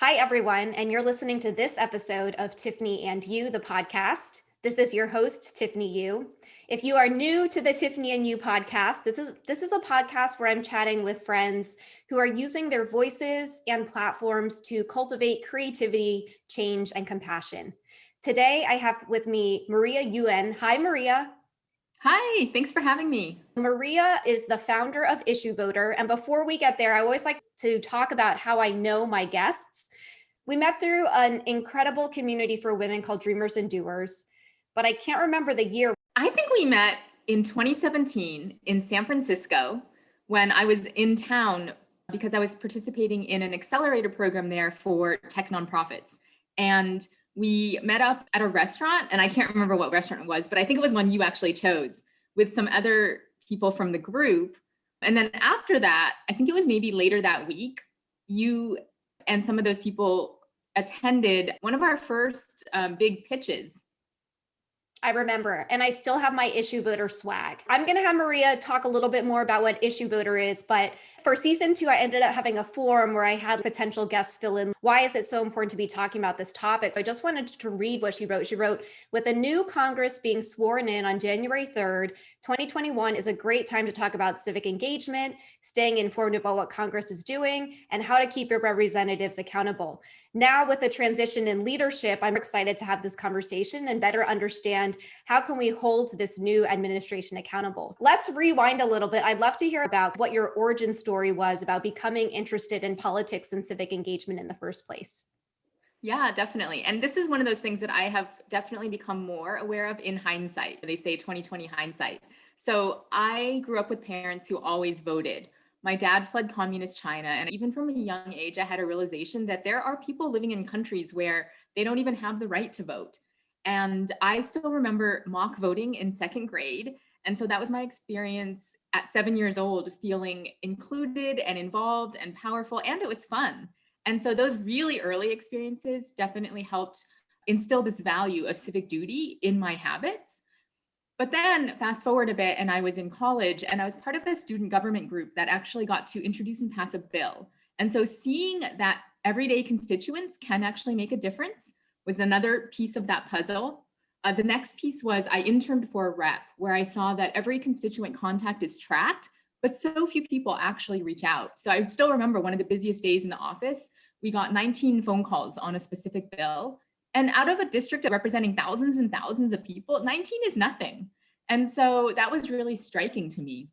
Hi, everyone, and you're listening to this episode of Tiffany and You, the podcast. This is your host, Tiffany Yu. If you are new to the Tiffany and You podcast, this is a podcast where I'm chatting with friends who are using their voices and platforms to cultivate creativity, change, and compassion. Today, I have with me Maria Yuan. Hi, Maria. Hi, thanks for having me. Maria is the founder of IssueVoter. And before we get there, I always like to talk about how I know my guests. We met through an incredible community for women called Dreamers and Doers, but I can't remember the year. I think we met in 2017 in San Francisco when I was in town because I was participating in an accelerator program there for tech nonprofits. And we met up at a restaurant, and I can't remember what restaurant it was, but I think it was one you actually chose with some other people from the group. And then after that, I think it was maybe later that week, you and some of those people attended one of our first big pitches. I remember, and I still have my IssueVoter swag. I'm going to have Maria talk a little bit more about what IssueVoter is, but for season 2, I ended up having a forum where I had potential guests fill in. Why is it so important to be talking about this topic? So I just wanted to read what she wrote. She wrote, with a new Congress being sworn in on January 3rd, 2021 is a great time to talk about civic engagement, staying informed about what Congress is doing, and how to keep your representatives accountable. Now, with the transition in leadership, I'm excited to have this conversation and better understand how can we hold this new administration accountable. Let's rewind a little bit. I'd love to hear about what your origin story was about becoming interested in politics and civic engagement in the first place. Yeah, definitely. And this is one of those things that I have definitely become more aware of in hindsight. They say 2020 hindsight. So I grew up with parents who always voted. My dad fled communist China, and even from a young age, I had a realization that there are people living in countries where they don't even have the right to vote. And I still remember mock voting in second grade. And so that was my experience at 7 years old, feeling included and involved and powerful, and it was fun. And so those really early experiences definitely helped instill this value of civic duty in my habits. But then fast forward a bit, and I was in college, and I was part of a student government group that actually got to introduce and pass a bill. And so seeing that everyday constituents can actually make a difference was another piece of that puzzle. The next piece was I interned for a rep, where I saw that every constituent contact is tracked, but so few people actually reach out. So I still remember one of the busiest days in the office, we got 19 phone calls on a specific bill. And out of a district representing thousands and thousands of people, 19 is nothing. And so that was really striking to me.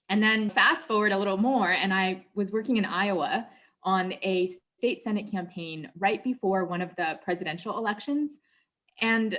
And then fast forward a little more, and I was working in Iowa on a state Senate campaign right before one of the presidential elections. And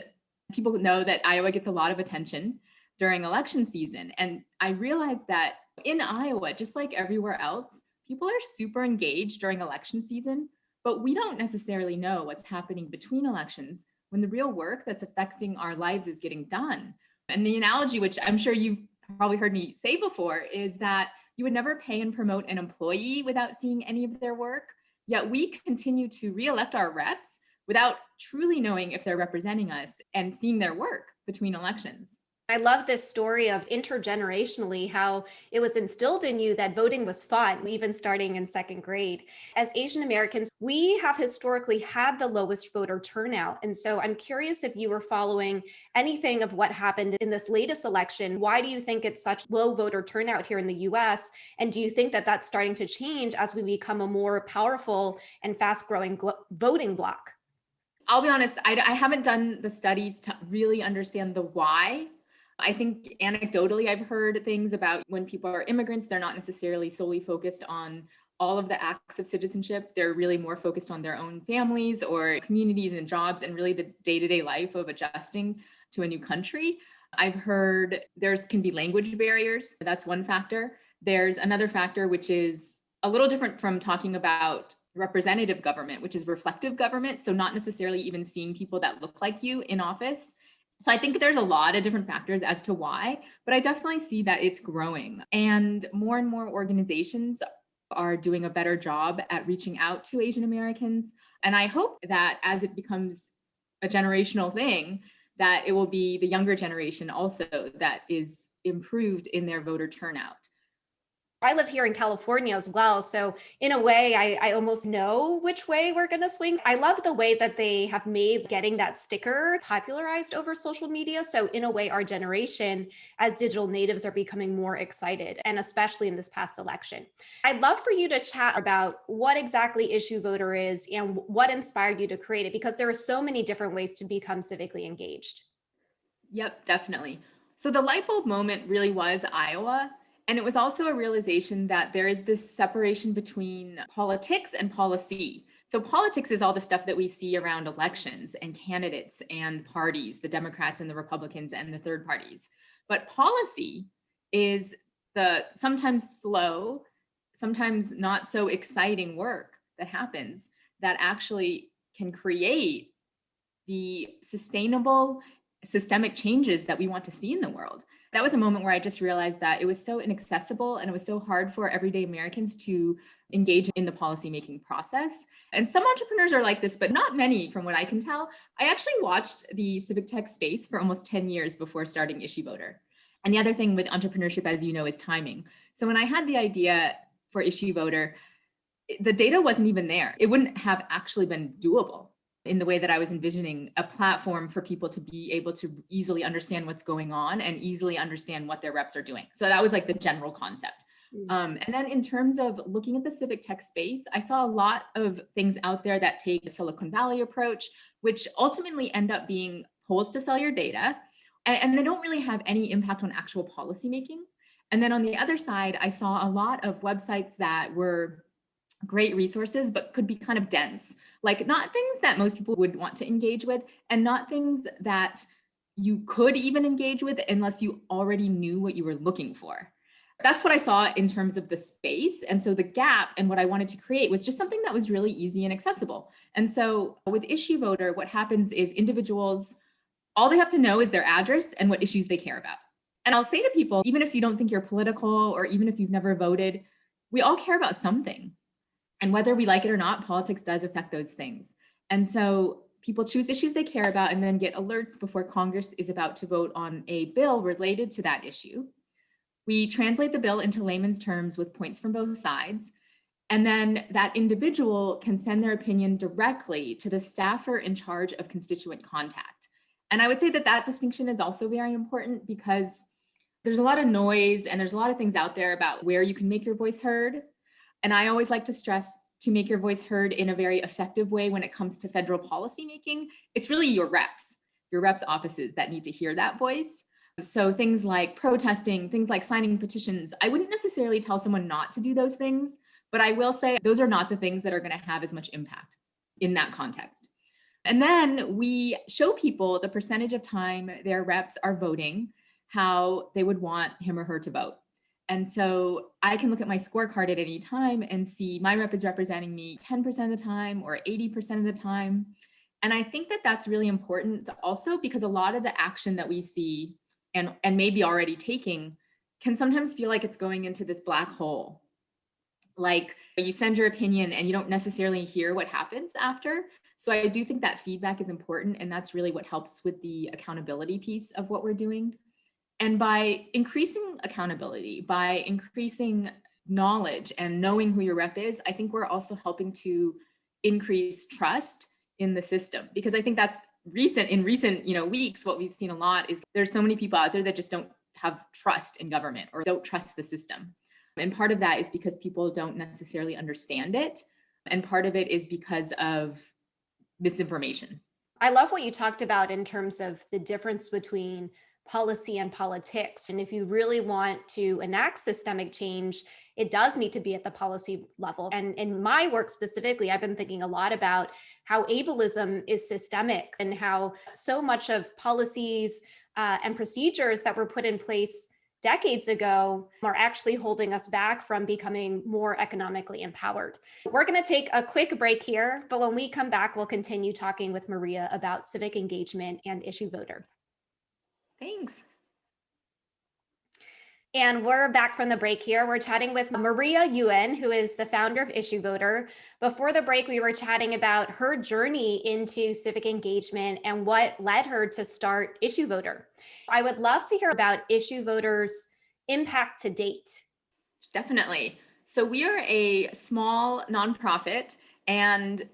people know that Iowa gets a lot of attention during election season. And I realized that in Iowa, just like everywhere else, people are super engaged during election season. But we don't necessarily know what's happening between elections when the real work that's affecting our lives is getting done. And the analogy, which I'm sure you've probably heard me say before, is that you would never pay and promote an employee without seeing any of their work. Yet we continue to re-elect our reps without truly knowing if they're representing us and seeing their work between elections. I love this story of intergenerationally how it was instilled in you that voting was fun, even starting in second grade. As Asian Americans, we have historically had the lowest voter turnout. And so I'm curious if you were following anything of what happened in this latest election. Why do you think it's such low voter turnout here in the US? And do you think that that's starting to change as we become a more powerful and fast growing voting bloc? I'll be honest, I haven't done the studies to really understand the why. I think anecdotally, I've heard things about when people are immigrants, they're not necessarily solely focused on all of the acts of citizenship. They're really more focused on their own families or communities and jobs and really the day-to-day life of adjusting to a new country. I've heard there's can be language barriers. That's one factor. There's another factor, which is a little different from talking about representative government, which is reflective government. So not necessarily even seeing people that look like you in office. So I think there's a lot of different factors as to why, but I definitely see that it's growing and more organizations are doing a better job at reaching out to Asian Americans. And I hope that as it becomes a generational thing, that it will be the younger generation also that is improved in their voter turnout. I live here in California as well. So in a way, I almost know which way we're going to swing. I love the way that they have made getting that sticker popularized over social media. So in a way, our generation as digital natives are becoming more excited, and especially in this past election. I'd love for you to chat about what exactly IssueVoter is and what inspired you to create it, because there are so many different ways to become civically engaged. Yep, definitely. So the light bulb moment really was Iowa. And it was also a realization that there is this separation between politics and policy. So politics is all the stuff that we see around elections and candidates and parties, the Democrats and the Republicans and the third parties. But policy is the sometimes slow, sometimes not so exciting work that happens that actually can create the sustainable systemic changes that we want to see in the world. That was a moment where I just realized that it was so inaccessible and it was so hard for everyday Americans to engage in the policymaking process. And some entrepreneurs are like this, but not many from what I can tell. I actually watched the civic tech space for almost 10 years before starting IssueVoter. And the other thing with entrepreneurship, as you know, is timing. So when I had the idea for IssueVoter, the data wasn't even there. It wouldn't have actually been doable in the way that I was envisioning a platform for people to be able to easily understand what's going on and easily understand what their reps are doing. So that was like the general concept. And then in terms of looking at the civic tech space, I saw a lot of things out there that take the Silicon Valley approach, which ultimately end up being polls to sell your data. And they don't really have any impact on actual policymaking. And then on the other side, I saw a lot of websites that were great resources, but could be kind of dense, like not things that most people would want to engage with and not things that you could even engage with unless you already knew what you were looking for. That's what I saw in terms of the space. And so the gap and what I wanted to create was just something that was really easy and accessible. And so with IssueVoter, what happens is individuals, all they have to know is their address and what issues they care about. And I'll say to people, even if you don't think you're political or even if you've never voted, we all care about something. And whether we like it or not, politics does affect those things. And so people choose issues they care about and then get alerts before Congress is about to vote on a bill related to that issue. We translate the bill into layman's terms with points from both sides. And then that individual can send their opinion directly to the staffer in charge of constituent contact. And I would say that that distinction is also very important because there's a lot of noise and there's a lot of things out there about where you can make your voice heard. And I always like to stress to make your voice heard in a very effective way when it comes to federal policymaking. It's really your reps offices that need to hear that voice. So things like protesting, things like signing petitions, I wouldn't necessarily tell someone not to do those things, but I will say those are not the things that are going to have as much impact in that context. And then we show people the percentage of time their reps are voting, how they would want him or her to vote. And so I can look at my scorecard at any time and see my rep is representing me 10% of the time or 80% of the time. And I think that that's really important also because a lot of the action that we see and maybe already taking can sometimes feel like it's going into this black hole. Like you send your opinion and you don't necessarily hear what happens after. So I do think that feedback is important. And that's really what helps with the accountability piece of what we're doing. And by increasing accountability, by increasing knowledge and knowing who your rep is, I think we're also helping to increase trust in the system. Because I think that's in recent weeks, what we've seen a lot is there's so many people out there that just don't have trust in government or don't trust the system. And part of that is because people don't necessarily understand it. And part of it is because of misinformation. I love what you talked about in terms of the difference between policy and politics. And if you really want to enact systemic change, it does need to be at the policy level. And in my work specifically, I've been thinking a lot about how ableism is systemic and how so much of policies and procedures that were put in place decades ago are actually holding us back from becoming more economically empowered. We're going to take a quick break here, but when we come back, we'll continue talking with Maria about civic engagement and IssueVoter. Thanks. And we're back from the break here. We're chatting with Maria Yuan, who is the founder of IssueVoter. Before the break, we were chatting about her journey into civic engagement and what led her to start IssueVoter. I would love to hear about IssueVoter's impact to date. Definitely. So we are a small nonprofit, and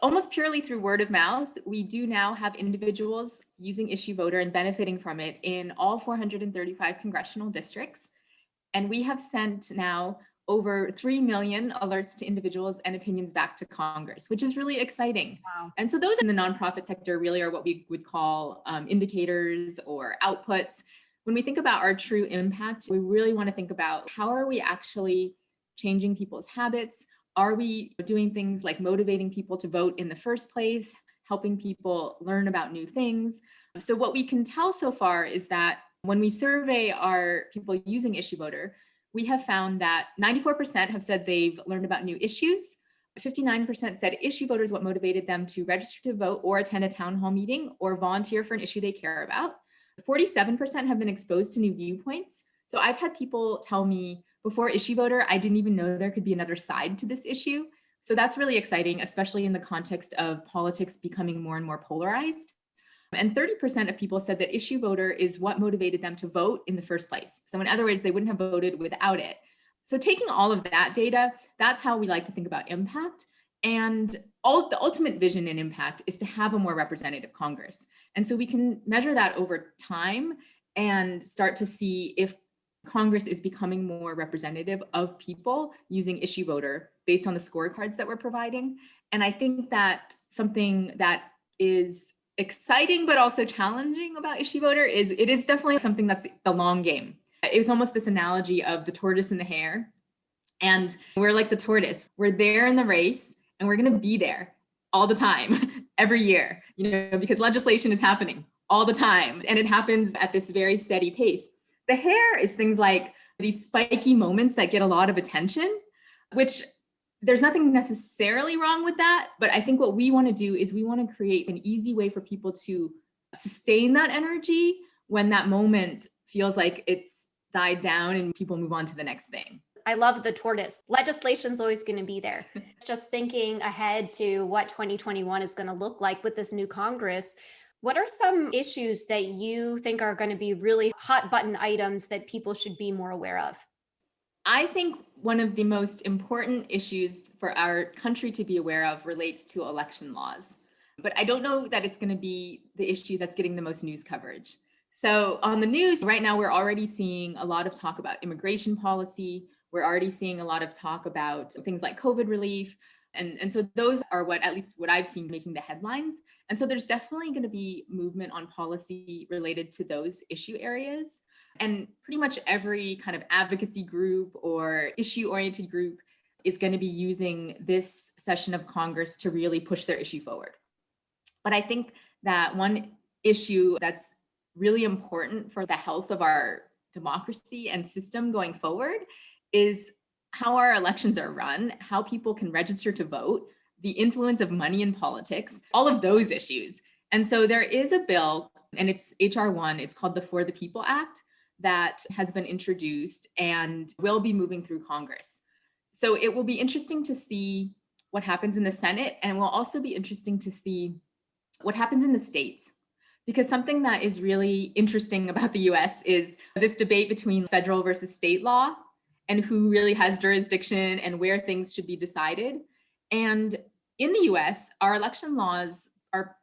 almost purely through word of mouth, we do now have individuals using IssueVoter and benefiting from it in all 435 congressional districts. And we have sent now over 3 million alerts to individuals and opinions back to Congress, which is really exciting. Wow. And so those in the nonprofit sector really are what we would call indicators or outputs. When we think about our true impact, we really want to think about how are we actually changing people's habits? Are we doing things like motivating people to vote in the first place, helping people learn about new things? So what we can tell so far is that when we survey our people using IssueVoter, we have found that 94% have said they've learned about new issues. 59% said IssueVoter is what motivated them to register to vote or attend a town hall meeting or volunteer for an issue they care about. 47% have been exposed to new viewpoints. So I've had people tell me before IssueVoter, I didn't even know there could be another side to this issue. So that's really exciting, especially in the context of politics becoming more and more polarized. And 30% of people said that IssueVoter is what motivated them to vote in the first place. So in other words, they wouldn't have voted without it. So taking all of that data, that's how we like to think about impact. And the ultimate vision and impact is to have a more representative Congress. And so we can measure that over time and start to see if Congress is becoming more representative of people using IssueVoter based on the scorecards that we're providing. And I think that something that is exciting but also challenging about IssueVoter is it is definitely something that's the long game. It was almost this analogy of the tortoise and the hare. And we're like the tortoise. We're there in the race and we're going to be there all the time, every year, because legislation is happening all the time. And it happens at this very steady pace. The hare is things like these spiky moments that get a lot of attention, which there's nothing necessarily wrong with that. But I think what we want to do is we want to create an easy way for people to sustain that energy when that moment feels like it's died down and people move on to the next thing. I love the tortoise. Legislation's always going to be there. Just thinking ahead to what 2021 is going to look like with this new Congress, what are some issues that you think are going to be really hot button items that people should be more aware of? I think one of the most important issues for our country to be aware of relates to election laws. But I don't know that it's going to be the issue that's getting the most news coverage. So on the news right now, we're already seeing a lot of talk about immigration policy. We're already seeing a lot of talk about things like COVID relief. And so those are at least what I've seen making the headlines. And so there's definitely going to be movement on policy related to those issue areas. And pretty much every kind of advocacy group or issue-oriented group is going to be using this session of Congress to really push their issue forward. But I think that one issue that's really important for the health of our democracy and system going forward is how our elections are run, how people can register to vote, the influence of money in politics, all of those issues. And so there is a bill, and it's HR 1, it's called the For the People Act, that has been introduced and will be moving through Congress. So it will be interesting to see what happens in the Senate, and it will also be interesting to see what happens in the states. Because something that is really interesting about the US is this debate between federal versus state law and who really has jurisdiction and where things should be decided. And in the US, our election laws are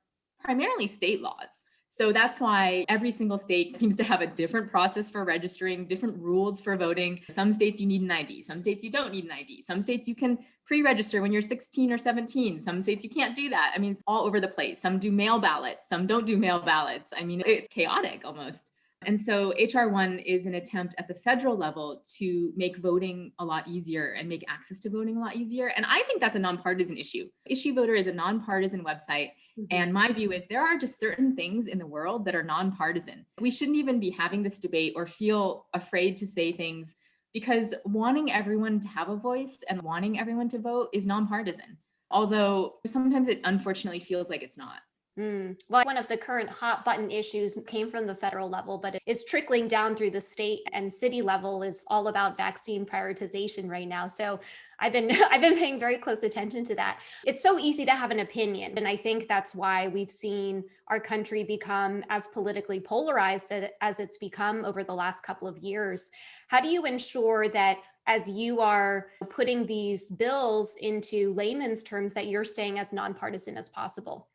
primarily state laws. So that's why every single state seems to have a different process for registering, different rules for voting. Some states you need an ID, some states you don't need an ID. Some states you can pre-register when you're 16 or 17. Some states you can't do that. I mean, it's all over the place. Some do mail ballots, some don't do mail ballots. I mean, it's chaotic almost. And so HR 1 is an attempt at the federal level to make voting a lot easier and make access to voting a lot easier. And I think that's a nonpartisan issue. IssueVoter is a nonpartisan website. And my view is there are just certain things in the world that are nonpartisan. We shouldn't even be having this debate or feel afraid to say things, because wanting everyone to have a voice and wanting everyone to vote is nonpartisan. Although sometimes it unfortunately feels like it's not. Well, one of the current hot button issues came from the federal level, but it is trickling down through the state and city level is all about vaccine prioritization right now. So I've been paying very close attention to that. It's so easy to have an opinion. And I think that's why we've seen our country become as politically polarized as it's become over the last couple of years. How do you ensure that as you are putting these bills into layman's terms that you're staying as nonpartisan as possible?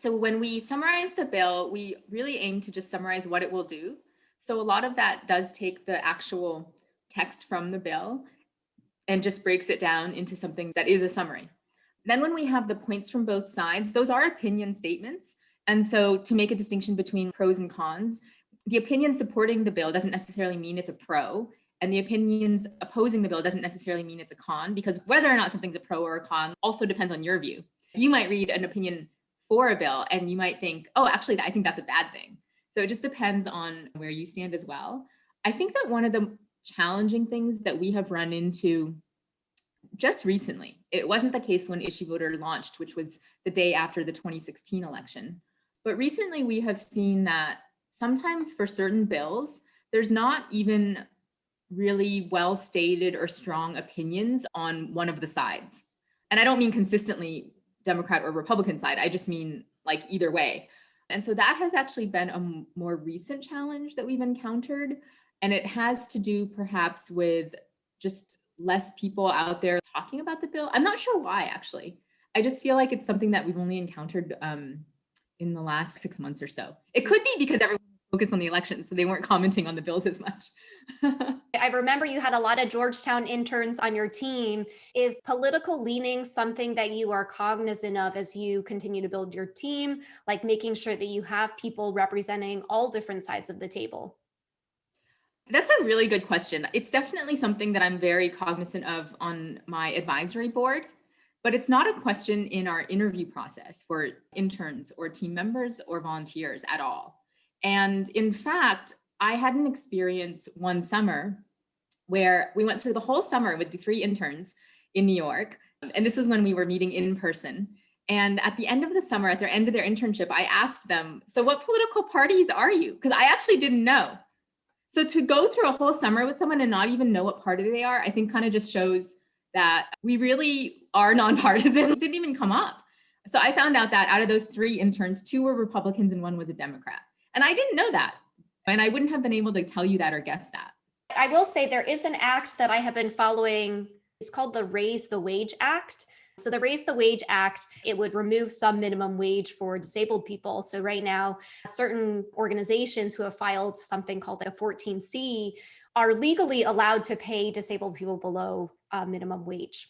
So when we summarize the bill, we really aim to just summarize what it will do. So a lot of that does take the actual text from the bill and just breaks it down into something that is a summary. Then when we have the points from both sides, those are opinion statements. And so to make a distinction between pros and cons, the opinion supporting the bill doesn't necessarily mean it's a pro, and the opinions opposing the bill doesn't necessarily mean it's a con, because whether or not something's a pro or a con also depends on your view. You might read an opinion for a bill and you might think, oh, actually, I think that's a bad thing. So it just depends on where you stand as well. I think that one of the challenging things that we have run into just recently, it wasn't the case when IssueVoter launched, which was the day after the 2016 election. But recently we have seen that sometimes for certain bills, there's not even really well stated or strong opinions on one of the sides. And I don't mean consistently Democrat or Republican side, I just mean like either way. And so that has actually been a more recent challenge that we've encountered. And it has to do perhaps with just less people out there talking about the bill. I'm not sure why, actually. I just feel like it's something that we've only encountered in the last 6 months or so. It could be because everyone focused on the election, so they weren't commenting on the bills as much. I remember you had a lot of Georgetown interns on your team. Is political leaning something that you are cognizant of as you continue to build your team, like making sure that you have people representing all different sides of the table? That's a really good question. It's definitely something that I'm very cognizant of on my advisory board, but it's not a question in our interview process for interns or team members or volunteers at all. And in fact, I had an experience one summer where we went through the whole summer with the 3 interns in New York. And this is when we were meeting in person. And at the end of the summer, at the end of their internship, I asked them, so what political parties are you? Because I actually didn't know. So to go through a whole summer with someone and not even know what party they are, I think kind of just shows that we really are nonpartisan. It didn't even come up. So I found out that out of those 3 interns, 2 were Republicans and 1 was a Democrat. And I didn't know that. And I wouldn't have been able to tell you that or guess that. I will say there is an act that I have been following. It's called the Raise the Wage Act. So the Raise the Wage Act, it would remove some minimum wage for disabled people. So right now, certain organizations who have filed something called a 14C are legally allowed to pay disabled people below minimum wage.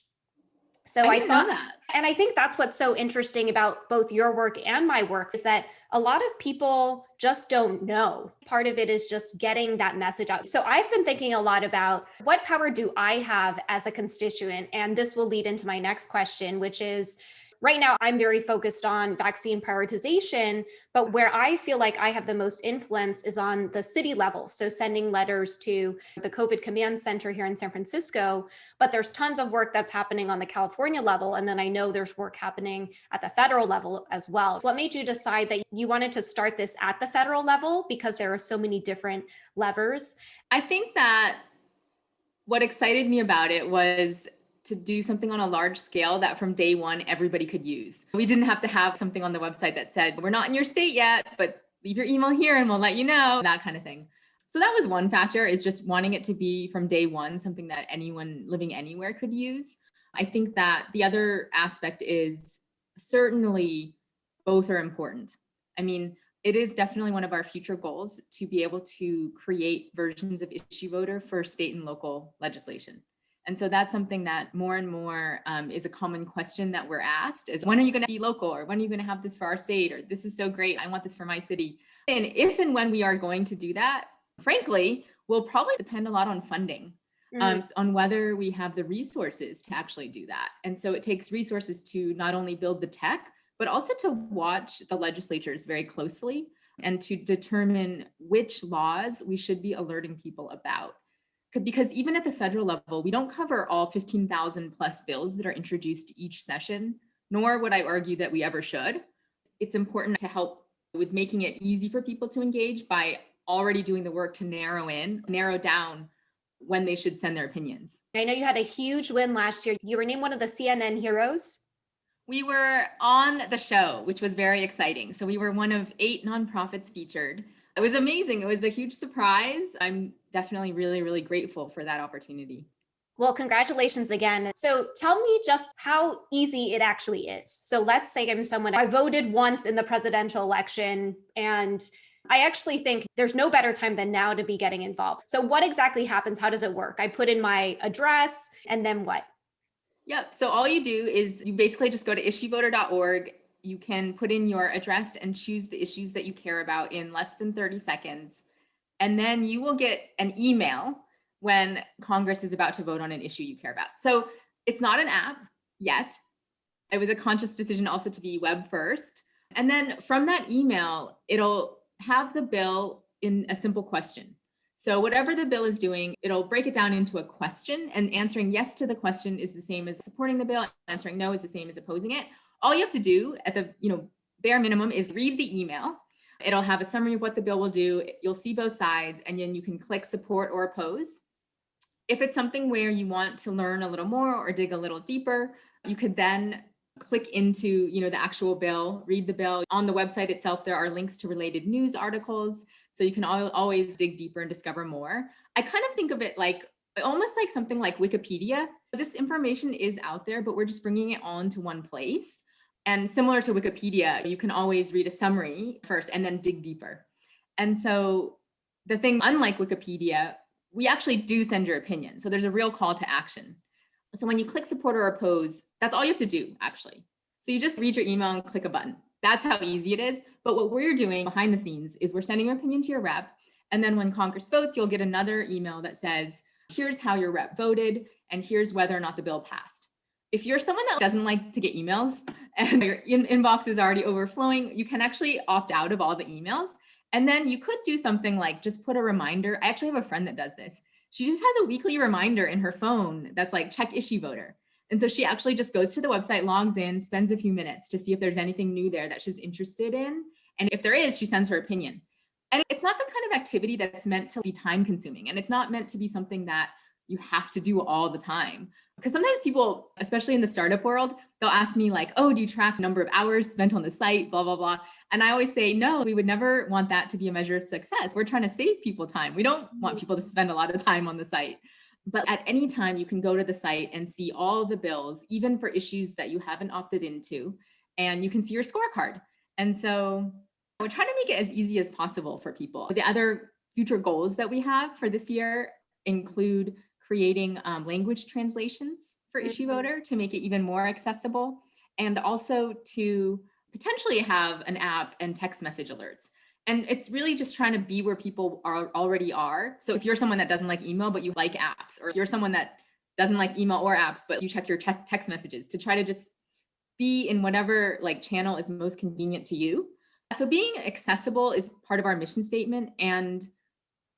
So I didn't know that. And I think that's what's so interesting about both your work and my work is that a lot of people just don't know. Part of it is just getting that message out. So I've been thinking a lot about what power do I have as a constituent? And this will lead into my next question, which is, right now, I'm very focused on vaccine prioritization, but where I feel like I have the most influence is on the city level. So sending letters to the COVID command center here in San Francisco, but there's tons of work that's happening on the California level. And then I know there's work happening at the federal level as well. What made you decide that you wanted to start this at the federal level? Because there are so many different levers. I think that what excited me about it was to do something on a large scale that from day one, everybody could use. We didn't have to have something on the website that said, we're not in your state yet, but leave your email here and we'll let you know, that kind of thing. So that was one factor, is just wanting it to be from day one, something that anyone living anywhere could use. I think that the other aspect is certainly both are important. I mean, it is definitely one of our future goals to be able to create versions of IssueVoter for state and local legislation. And so that's something that more and more is a common question that we're asked is, when are you going to be local? Or when are you going to have this for our state? Or this is so great, I want this for my city. And if and when we are going to do that, frankly, will probably depend a lot on funding, on whether we have the resources to actually do that. And so it takes resources to not only build the tech, but also to watch the legislatures very closely and to determine which laws we should be alerting people about. Because even at the federal level, we don't cover all 15,000 plus bills that are introduced each session, nor would I argue that we ever should. It's important to help with making it easy for people to engage by already doing the work to narrow down when they should send their opinions. I know you had a huge win last year. You were named one of the CNN heroes. We were on the show, which was very exciting. So we were one of 8 nonprofits featured. It was amazing. It was a huge surprise. I'm definitely really, really grateful for that opportunity. Well, congratulations again. So tell me just how easy it actually is. So let's say I'm someone, I voted once in the presidential election, and I actually think there's no better time than now to be getting involved. So what exactly happens? How does it work? I put in my address and then what? Yep. So all you do is you basically just go to issuevoter.org. You can put in your address and choose the issues that you care about in less than 30 seconds. And then you will get an email when Congress is about to vote on an issue you care about. So it's not an app yet. It was a conscious decision also to be web first. And then from that email, it'll have the bill in a simple question. So whatever the bill is doing, it'll break it down into a question, and answering yes to the question is the same as supporting the bill. Answering no is the same as opposing it. All you have to do at the bare minimum is read the email. It'll have a summary of what the bill will do. You'll see both sides, and then you can click support or oppose. If it's something where you want to learn a little more or dig a little deeper, you could then click into the actual bill, read the bill. On the website itself, there are links to related news articles, so you can always dig deeper and discover more. I kind of think of it like almost like something like Wikipedia. This information is out there, but we're just bringing it all into one place. And similar to Wikipedia, you can always read a summary first and then dig deeper. And so the thing, unlike Wikipedia, we actually do send your opinion. So there's a real call to action. So when you click support or oppose, that's all you have to do, actually. So you just read your email and click a button. That's how easy it is. But what we're doing behind the scenes is we're sending your opinion to your rep. And then when Congress votes, you'll get another email that says, here's how your rep voted, and here's whether or not the bill passed. If you're someone that doesn't like to get emails and your inbox is already overflowing, you can actually opt out of all the emails. And then you could do something like just put a reminder. I actually have a friend that does this. She just has a weekly reminder in her phone that's like, check IssueVoter. And so she actually just goes to the website, logs in, spends a few minutes to see if there's anything new there that she's interested in. And if there is, she sends her opinion. And it's not the kind of activity that's meant to be time consuming. And it's not meant to be something that you have to do all the time. Because sometimes people, especially in the startup world, they'll ask me like, oh, do you track number of hours spent on the site, blah, blah, blah. And I always say, no, we would never want that to be a measure of success. We're trying to save people time. We don't want people to spend a lot of time on the site. But at any time, you can go to the site and see all the bills, even for issues that you haven't opted into, and you can see your scorecard. And so we're trying to make it as easy as possible for people. The other future goals that we have for this year include creating language translations for IssueVoter to make it even more accessible, and also to potentially have an app and text message alerts. And it's really just trying to be where people already are. So if you're someone that doesn't like email, but you like apps, or if you're someone that doesn't like email or apps, but you check your text messages, to try to just be in whatever channel is most convenient to you. So being accessible is part of our mission statement. And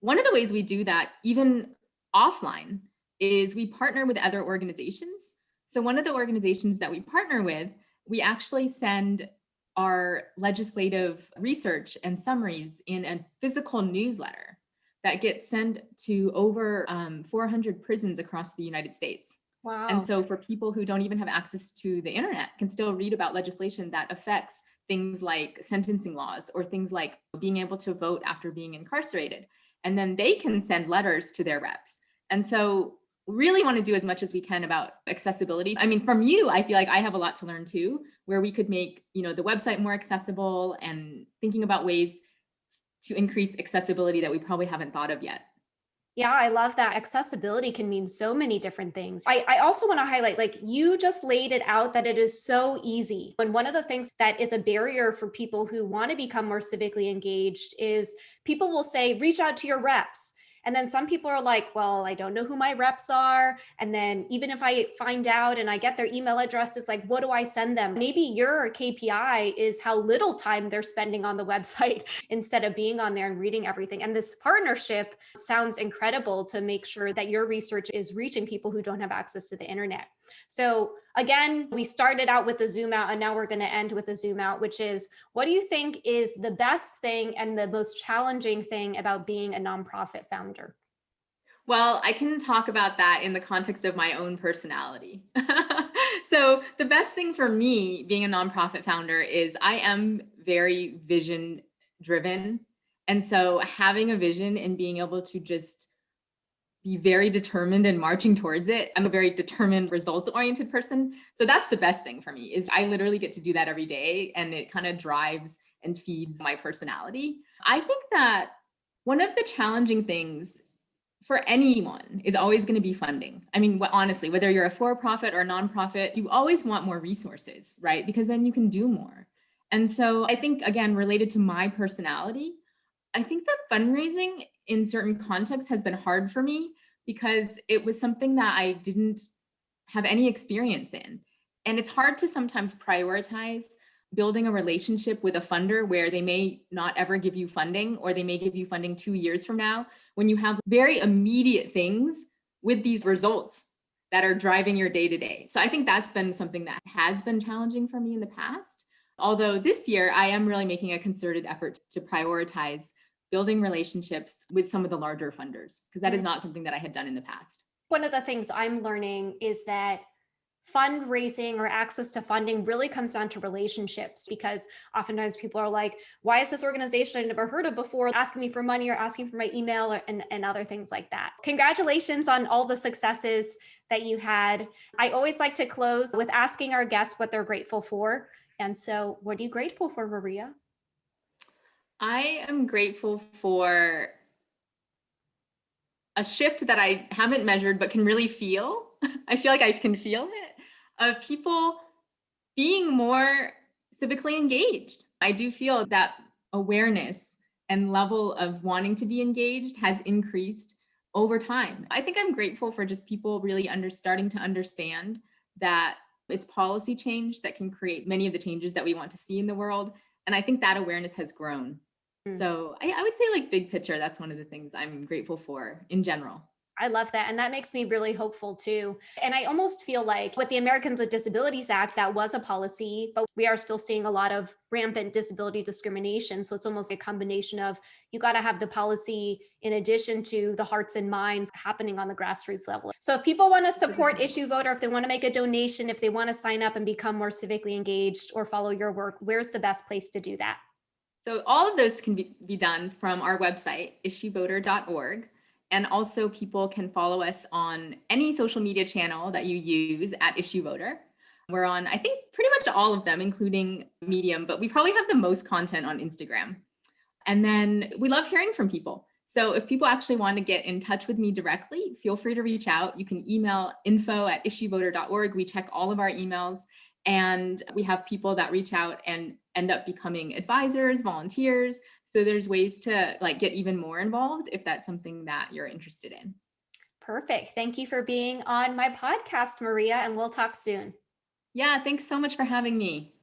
one of the ways we do that, even offline, is we partner with other organizations. So one of the organizations that we partner with, we actually send our legislative research and summaries in a physical newsletter that gets sent to over 400 prisons across the United States. Wow. And so for people who don't even have access to the internet, can still read about legislation that affects things like sentencing laws or things like being able to vote after being incarcerated. And then they can send letters to their reps. And so really want to do as much as we can about accessibility. I mean, from you, I feel like I have a lot to learn too, where we could make, the website more accessible and thinking about ways to increase accessibility that we probably haven't thought of yet. Yeah, I love that. Accessibility can mean so many different things. I also want to highlight, you just laid it out that it is so easy. And one of the things that is a barrier for people who want to become more civically engaged is people will say, reach out to your reps. And then some people are like, well, I don't know who my reps are. And then even if I find out and I get their email address, it's like, what do I send them? Maybe your KPI is how little time they're spending on the website instead of being on there and reading everything. And this partnership sounds incredible to make sure that your research is reaching people who don't have access to the internet. So again, we started out with the zoom out, and now we're going to end with a zoom out, which is, what do you think is the best thing and the most challenging thing about being a nonprofit founder? Well, I can talk about that in the context of my own personality. So the best thing for me being a nonprofit founder is I am very vision driven, And so having a vision and being able to just be very determined and marching towards it. I'm a very determined, results-oriented person. So that's the best thing for me is I literally get to do that every day, and it kind of drives and feeds my personality. I think that one of the challenging things for anyone is always going to be funding. I mean, honestly, whether you're a for-profit or a nonprofit, you always want more resources, right? Because then you can do more. And so I think, again, related to my personality, I think that fundraising in certain contexts has been hard for me because it was something that I didn't have any experience in. And it's hard to sometimes prioritize building a relationship with a funder where they may not ever give you funding, or they may give you funding 2 years from now, when you have very immediate things with these results that are driving your day to day. So I think that's been something that has been challenging for me in the past. Although this year I am really making a concerted effort to prioritize building relationships with some of the larger funders, because that is not something that I had done in the past. One of the things I'm learning is that fundraising or access to funding really comes down to relationships, because oftentimes people are like, why is this organization I never heard of before asking me for money or asking for my email and other things like that. Congratulations on all the successes that you had. I always like to close with asking our guests what they're grateful for. And so what are you grateful for, Maria? I am grateful for a shift that I haven't measured but can really feel. I feel like I can feel it, of people being more civically engaged. I do feel that awareness and level of wanting to be engaged has increased over time. I think I'm grateful for just people really starting to understand that it's policy change that can create many of the changes that we want to see in the world. And I think that awareness has grown. So I would say, like, big picture, that's one of the things I'm grateful for in general. I love that. And that makes me really hopeful too. And I almost feel like with the Americans with Disabilities Act, that was a policy, but we are still seeing a lot of rampant disability discrimination. So it's almost a combination of, you got to have the policy in addition to the hearts and minds happening on the grassroots level. So if people want to support IssueVoter, if they want to make a donation, if they want to sign up and become more civically engaged or follow your work, where's the best place to do that? So all of those can be done from our website, IssueVoter.org. And also people can follow us on any social media channel that you use at IssueVoter. We're on, I think, pretty much all of them, including Medium, but we probably have the most content on Instagram. And then we love hearing from people. So if people actually want to get in touch with me directly, feel free to reach out. You can email info@issuevoter.org. We check all of our emails, and we have people that reach out and end up becoming advisors, volunteers. So there's ways to get even more involved if that's something that you're interested in. Perfect. Thank you for being on my podcast, Maria, and we'll talk soon. Yeah, thanks so much for having me.